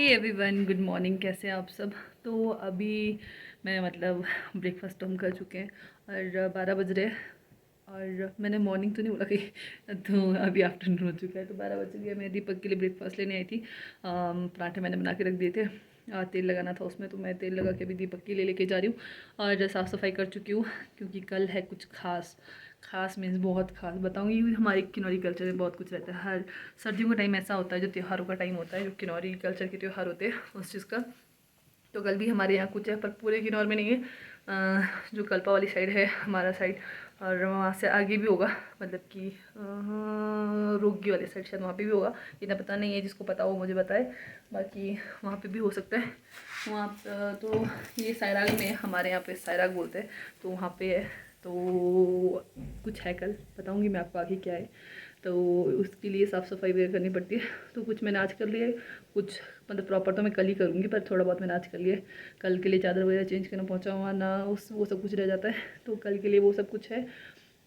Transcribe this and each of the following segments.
Everyone, good morning. कैसे हैं आप सब। तो अभी मैं ब्रेकफास्ट तो हम कर चुके हैं और 12 बज रहे हैं और मैंने मॉर्निंग तो नहीं बोला कहीं, तो अभी आफ्टरनून हो चुका है। तो 12 बज गया। मैं दीपक के लिए ब्रेकफास्ट लेने आई थी। पराठे मैंने बना के रख दिए थे, तेल लगाना था उसमें, तो मैं तेल लगा के अभी दीपक के लिए लेके जा रही हूँ और साफ़ सफाई कर चुकी हूँ क्योंकि कल है कुछ खास। खास मीन्स बहुत खास बताऊँगी। हमारे किन्नौरी कल्चर में बहुत कुछ रहता है। हर सर्दियों का टाइम ऐसा होता है जो त्योहारों का टाइम होता है, जो किन्नौरी कल्चर के त्यौहार होते हैं उस चीज़ का। तो कल भी हमारे यहाँ कुछ है, पर पूरे किन्नौर में नहीं है। जो कल्पा वाली साइड है हमारा साइड, और वहाँ से आगे भी होगा, मतलब कि रोगी वाले साइड शायद वहाँ पे भी होगा। इतना पता नहीं है, जिसको पता हो मुझे बताए। बाकी वहाँ पे भी हो सकता है। वहाँ तो ये सैराग में, हमारे यहाँ पे सैराग बोलते हैं, तो वहाँ पे है। तो कुछ है, कल बताऊँगी मैं आपको आगे क्या है। तो उसके लिए साफ़ सफाई वगैरह करनी पड़ती है। तो कुछ मैंने आज कर लिया है, कुछ प्रॉपर तो मैं कल ही करूँगी, पर थोड़ा बहुत मैंने आज कर लिया है। कल के लिए चादर वगैरह चेंज करना, पहुँचा हुआ ना उस वो सब कुछ रह जाता है, तो कल के लिए वो सब कुछ है।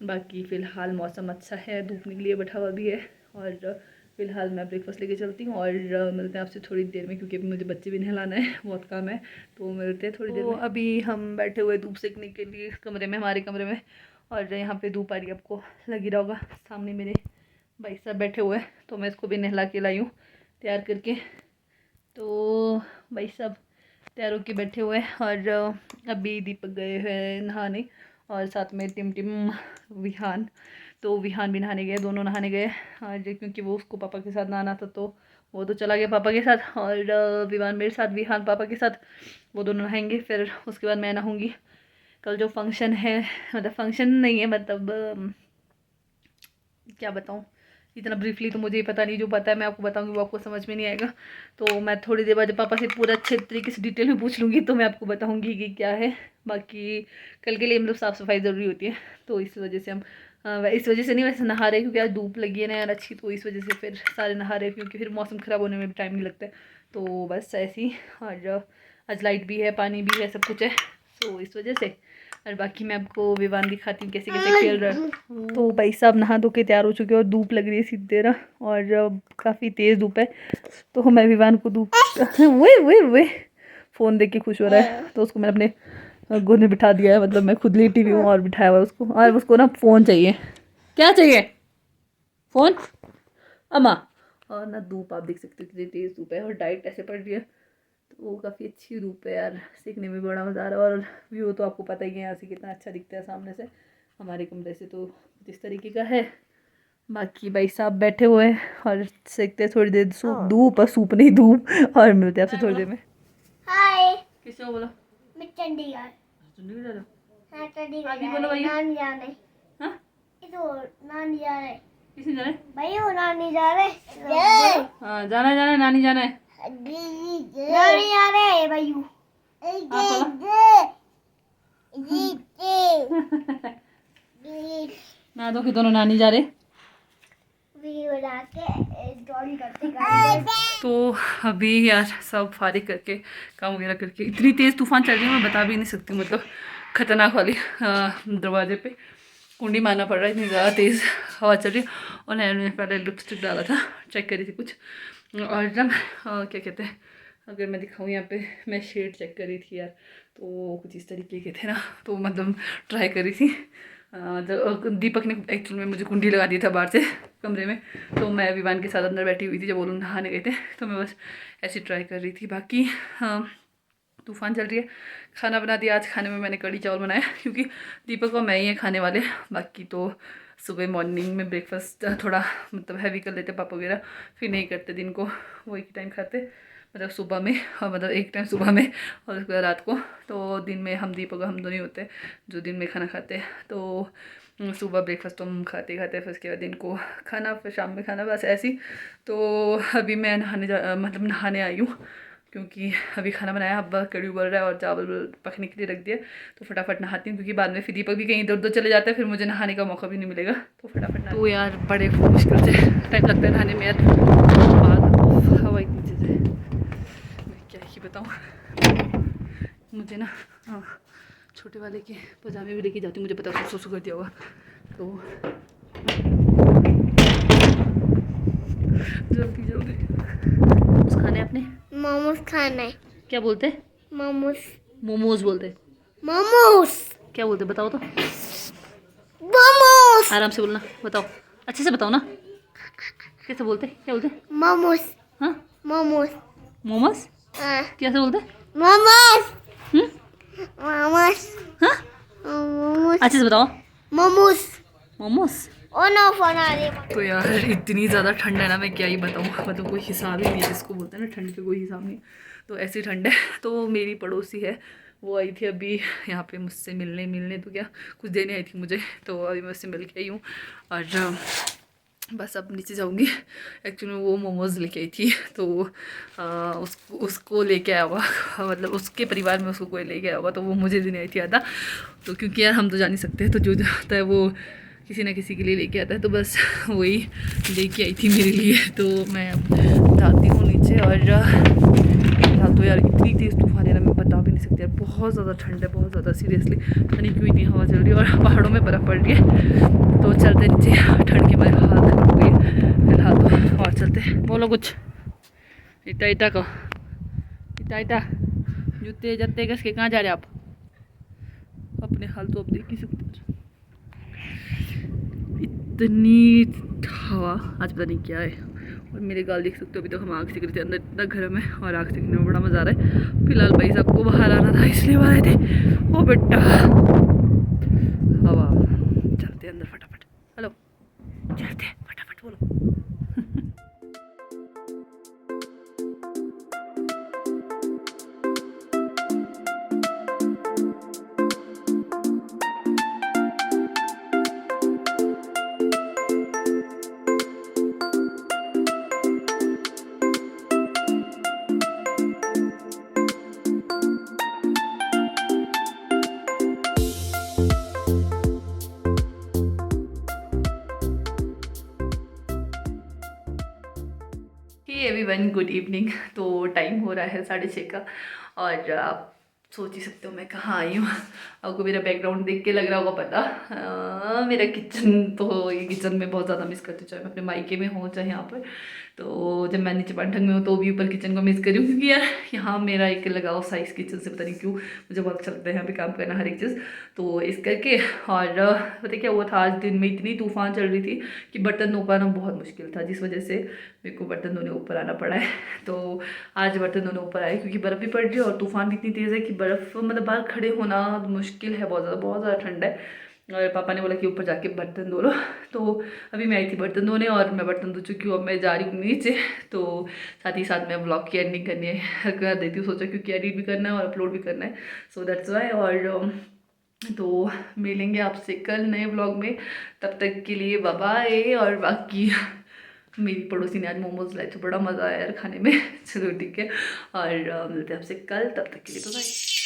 बाकी फ़िलहाल मौसम अच्छा है, धूप निकली है, बैठा हुआ भी है। और फ़िलहाल मैं ब्रेकफास्ट लेके चलती हूँ और मिलते हैं आपसे थोड़ी देर में, क्योंकि अभी मुझे बच्चे भी नहलाना है, बहुत काम है। तो मिलते हैं थोड़ी देर में। अभी हम बैठे हुए धूप सेकने के लिए कमरे में, हमारे कमरे में, और यहाँ पे धूप आ रही है, आपको लगी रहा होगा। सामने मेरे भाई साहब बैठे हुए हैं, तो मैं इसको भी नहला के लाई हूँ तैयार करके। तो भाई साहब तैयार होके बैठे हुए हैं और अभी दीपक गए हैं नहाने, और साथ में टिम विहान। तो विहान भी नहाने गए, दोनों नहाने गए आज, क्योंकि वो उसको पापा के साथ नहाना था, तो वो तो चला गया पापा के साथ। और विहान मेरे साथ, विहान पापा के साथ, वो दोनों नहाएंगे। फिर उसके बाद मैं नहाऊंगी। कल जो फंक्शन है, मतलब फंक्शन नहीं है, क्या बताऊँ, इतना ब्रीफली तो मुझे ही पता नहीं। जो पता है मैं आपको बताऊंगी, वो आपको समझ में नहीं आएगा। तो मैं थोड़ी देर बाद जब पापा से पूरा अच्छे तरीके से डिटेल में पूछ लूँगी, तो मैं आपको बताऊंगी कि क्या है। बाकी कल के लिए साफ़ सफाई ज़रूरी होती है, तो इस वजह से हम इस वजह से नहीं, वैसे नहा रहे, क्योंकि आज धूप लगी है ना यार अच्छी, तो इस वजह से फिर सारे नहा रहे, क्योंकि फिर मौसम ख़राब होने में भी टाइम नहीं लगता है। तो बस ऐसे ही। और आज लाइट भी है, पानी भी है, सब कुछ है, तो इस वजह से। और बाकी मैं आपको विवान दिखाती हूँ कैसे कैसे खेल रहा है। तो भाई साहब नहा धो के तैयार हो चुके हैं और धूप लग रही है सीधी तरह, और काफ़ी तेज़ धूप है। तो मैं विवान को धूप वे फ़ोन देख के खुश हो रहा है, तो उसको मैंने अपने गोद में बिठा दिया है। मतलब मैं खुद लेटी हुई हूँ और बिठाया हुआ है उसको, और उसको ना फ़ोन चाहिए। क्या चाहिए? फ़ोन अम्मा। और ना धूप आप देख सकते हो कितनी तेज़ धूप है, और डाइट ऐसे पड़ रही है, तो वो काफ़ी अच्छी धूप है यार, सीखने में बड़ा मज़ा आ रहा है। और व्यू तो आपको पता ही है यहाँ से कितना अच्छा दिखता है सामने से, हमारे कमरे से तो जिस तरीके का है। बाकी भाई साहब बैठे हुए हैं और सेकते हैं थोड़ी देर सूप, धूप और सूप नहीं धूप। और मिलते हैं आपसे थोड़ी देर में। हाय। किससे हो बोला? मैं चंडीगढ़। चंडीगढ़ जा रहे हो? हाँ चंडीगढ़। अभी बोलो भैया। नानी जा रहे। हाँ? इधर नानी जा रहे। किसने जा रहे? भैया नानी जा रहे। हाँ जाना है, जाना है, नानी जाना है। नानी जा रहे भैया। ना दो कि दोनों नानी जा रहे। तो अभी यार सब फारिग करके, काम वगैरह करके, इतनी तेज़ तूफान चल रही है मैं बता भी नहीं सकती, मतलब ख़तरनाक वाली। दरवाजे पे कुंडी मारना पड़ रहा है, इतनी ज़्यादा तेज़ हवा चल रही है। और मैंने पहले लिपस्टिक डाला था, चेक करी थी कुछ, और जब क्या कहते हैं, अगर मैं दिखाऊँ यहाँ पे, मैं शेड चेक करी थी यार, तो कुछ इस तरीके के थे ना, तो मतलब ट्राई करी थी। जब दीपक ने एक्चुअल में मुझे कुंडी लगा दी था बाहर से कमरे में, तो मैं विवान के साथ अंदर बैठी हुई थी जब वो लोग नहाने गए थे, तो मैं बस ऐसी ट्राई कर रही थी। बाकी तूफ़ान चल रही है। खाना बना दिया, आज खाने में मैंने कढ़ी चावल बनाया, क्योंकि दीपक और मैं ही हैं खाने वाले। बाकी तो सुबह मॉर्निंग में ब्रेकफास्ट थोड़ा हैवी कर लेते पापा वगैरह, फिर नहीं करते दिन को, वो एक टाइम खाते, मतलब सुबह में, और एक टाइम सुबह में और उसके बाद रात को। तो दिन में हम दीपक हम दोनों ही होते हैं जो दिन में खाना खाते हैं। तो सुबह ब्रेकफास्ट तो हम खाते फिर उसके बाद दिन को खाना, फिर शाम में खाना, बस ऐसी। तो अभी मैं नहाने आई हूँ, क्योंकि अभी खाना बनाया, अब कड़ी उबल रहा है और चावल पकने के लिए रख दिया। तो फटाफट नहाती हूँ, क्योंकि बाद में फिर दीपक भी कहीं इधर उधर चले जाता है, फिर मुझे नहाने का मौका भी नहीं मिलेगा। तो फटाफट तो यार बड़े मुश्किल से टाइम लगता है नहाने में यार, हवा इतनी तेज़ है, मैं क्या ही बताऊँ। मुझे ना छोटे वाले के पजामे भी लेके जाती हूँ, मुझे पता है उसको कर दिया होगा। तो जल्दी जल्दी कुछ खाने आपने? मोमोज खाना है। क्या बोलते? मोमोज। मोमोज बोलते। मोमोज। क्या बोलते बताओ तो। मोमोज। आराम से बोलना, बताओ अच्छे से बताओ ना, कैसे बोलते, क्या बोलते? मोमोज। हाँ मोमोज। मोमोज हाँ। कैसे बोलते? मोमोज। हम्म मोमोज। हाँ मोमोज। अच्छे से बताओ। Momos. Momos. Oh no phone आ रही है। तो यार इतनी ज़्यादा ठंड है ना, मैं क्या ही बताऊँ, मतलब कोई हिसाब ही नहीं है, जिसको बोलते हैं ना ठंड पे कोई हिसाब नहीं। तो ऐसी ठंड है। तो मेरी पड़ोसी है, वो आई थी अभी यहाँ पे मुझसे मिलने तो क्या कुछ देने आई थी मुझे, तो अभी मैं उससे मिल के आई हूँ और बस अब नीचे जाऊँगी। एक्चुअली वो मोमोज़ लेके आई थी, तो उसको लेके आया हुआ, मतलब उसके परिवार में उसको कोई लेके आया हुआ, तो वो मुझे देने आई थी आधा। तो क्योंकि यार हम तो जा नहीं सकते, तो जो जाता है वो किसी ना किसी के लिए लेके आता है, तो बस वही लेके आई थी मेरे लिए। तो मैं अब जाती हूँ नीचे। और यहाँ तो यार इतनी तेज़ तूफान है ना, मैं बता भी नहीं सकती यार, बहुत ज़्यादा ठंड है, बहुत ज़्यादा सीरियसली। पता नहीं क्यों इतनी हवा चल रही है और पहाड़ों में बर्फ़ पड़ रही है। तो चलते नीचे, ठंड के मारे हालत खराब हो गई है फिलहाल तो। और चलते, बोलो कुछ। इटा इटा को इटा इटा जूते जत्ते कस के कहाँ जा रहे आप? अपने हाल तो अब देख ही सकते हैं। इतनी हवा आज पता नहीं क्या है। और मेरे गाल देख सकते हो, अभी तक हम आग सेक रहे थे अंदर, इतना गर्म है और आग सेकने में बड़ा मज़ा आ रहा है। फिलहाल भाई साहब को बाहर आना था इसलिए बाहर आए थे। ओ बेटा हवा, चलते अंदर फटाफट। हेलो, चलते फटाफट, बोलो। Hey everyone, good evening. तो टाइम हो रहा है 6:30 का और आप सोच ही सकते हो मैं कहाँ आई हूँ। आपको मेरा बैकग्राउंड देख के लग रहा होगा पता। मेरा किचन, तो ये किचन में बहुत ज़्यादा मिस करती हूँ, चाहे मैं अपने मायके में हूँ चाहे यहाँ पर। तो जब मैं नीचे पाठक में हूँ तो भी ऊपर किचन को मिस करी हूँ, क्योंकि यार यहाँ मेरा एक लगाव साइज किचन से, पता नहीं क्यों मुझे बहुत अच्छा लगता है यहाँ पे काम करना, हर एक चीज़। तो इस करके, और पता क्या हुआ था, आज दिन में इतनी तूफान चल रही थी कि बर्तन धो पाना बहुत मुश्किल था, जिस वजह से मेरे को बर्तन धोने ऊपर आना पड़ा है। तो आज बर्तन धोने ऊपर आए क्योंकि बर्फ़ भी पड़ रही है और तूफान भी इतनी तेज़ है कि बर्फ़, मतलब बाहर खड़े होना मुश्किल है, बहुत ज़्यादा ठंड है। और पापा ने बोला कि ऊपर जाके बर्तन धो लो। तो अभी मैं आई थी बर्तन धोने और मैं बर्तन धो चुकी हूँ, अब मैं जा रही हूँ नीचे। तो साथ ही साथ मैं ब्लॉग की एडिटिंग करनी है, कर देती हूँ, सोचा क्योंकि एडिट भी करना है और अपलोड भी करना है, सो दैट्स वाई। और तो मिलेंगे आपसे कल नए ब्लॉग में, तब तक के लिए बाय बाय। और बाकी मेरी पड़ोसी ने आज मोमोज लाए थे, बड़ा मज़ा आया यार खाने में। चलो ठीक है, और मिलते हैं आपसे कल, तब तक के लिए बाय बाय।